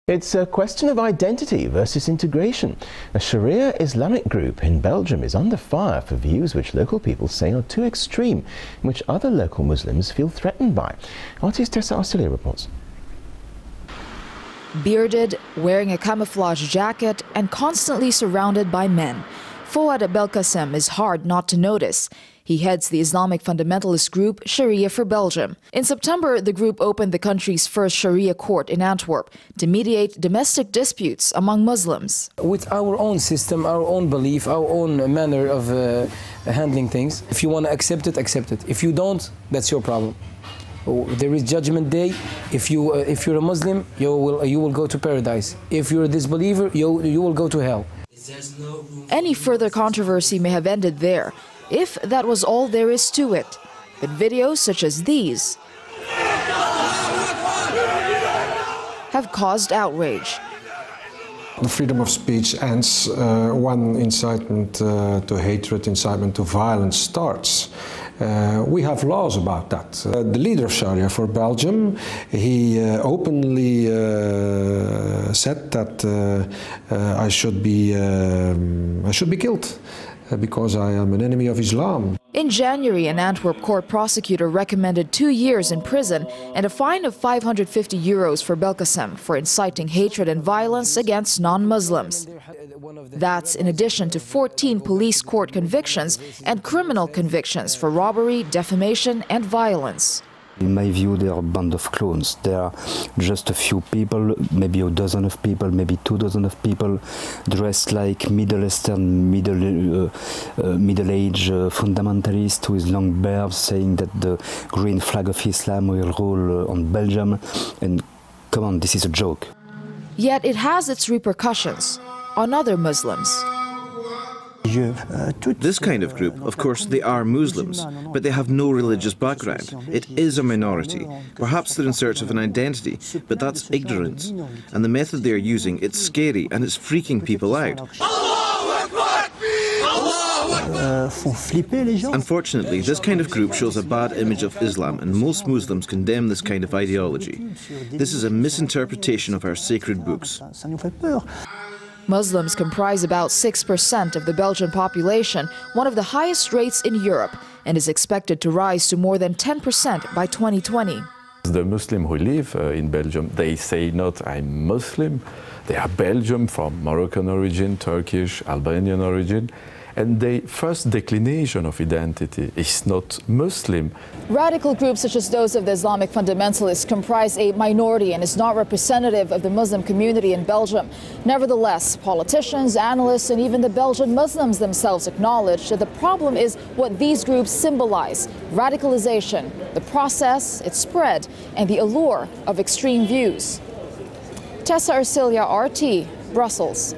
It's a question of identity versus integration. A Sharia Islamic group in Belgium is under fire for views which local people say are too extreme, and which other local Muslims feel threatened by. Artist Tessa Arcelia reports. Bearded, wearing a camouflage jacket, and constantly surrounded by men, Fouad Belkacem is hard not to notice. He heads the Islamic fundamentalist group Sharia for Belgium. In September, the group opened the country's first Sharia court in Antwerp to mediate domestic disputes among Muslims. With our own system, our own belief, our own manner of handling things, if you want to accept it, accept it. If you don't, that's your problem. There is Judgment Day. If you're a Muslim, you will go to paradise. If you're a disbeliever, you will go to hell. Any further controversy may have ended there, if that was all there is to it. But videos such as these have caused outrage. The freedom of speech ends when incitement to hatred, incitement to violence starts. We have laws about that. The leader of Sharia for Belgium, he openly said that I should be killed because I am an enemy of Islam. In January, an Antwerp court prosecutor recommended 2 years in prison and a fine of €550 for Belkacem for inciting hatred and violence against non-Muslims. That's in addition to 14 police court convictions and criminal convictions for robbery, defamation and violence. In my view, they are a band of clones. They are just a few people, maybe a dozen of people, maybe 2 dozen of people, dressed like Middle Eastern, middle-age fundamentalists with long beards, saying that the green flag of Islam will rule on Belgium. And come on, this is a joke. Yet it has its repercussions on other Muslims. This kind of group, of course, they are Muslims, but they have no religious background. It is a minority. Perhaps they're in search of an identity, but that's ignorance. And the method they're using, it's scary and it's freaking people out. Unfortunately, this kind of group shows a bad image of Islam, and most Muslims condemn this kind of ideology. This is a misinterpretation of our sacred books. Muslims comprise about 6% of the Belgian population, one of the highest rates in Europe, and is expected to rise to more than 10% by 2020. The Muslims who live in Belgium, they say not I'm Muslim, they are Belgian from Moroccan origin, Turkish, Albanian origin, and their first declination of identity is not Muslim. Radical groups such as those of the Islamic fundamentalists comprise a minority and is not representative of the Muslim community in Belgium. Nevertheless, politicians, analysts, and even the Belgian Muslims themselves acknowledge that the problem is what these groups symbolize: radicalization, the process, its spread, and the allure of extreme views. Tessa Arcelia, RT, Brussels.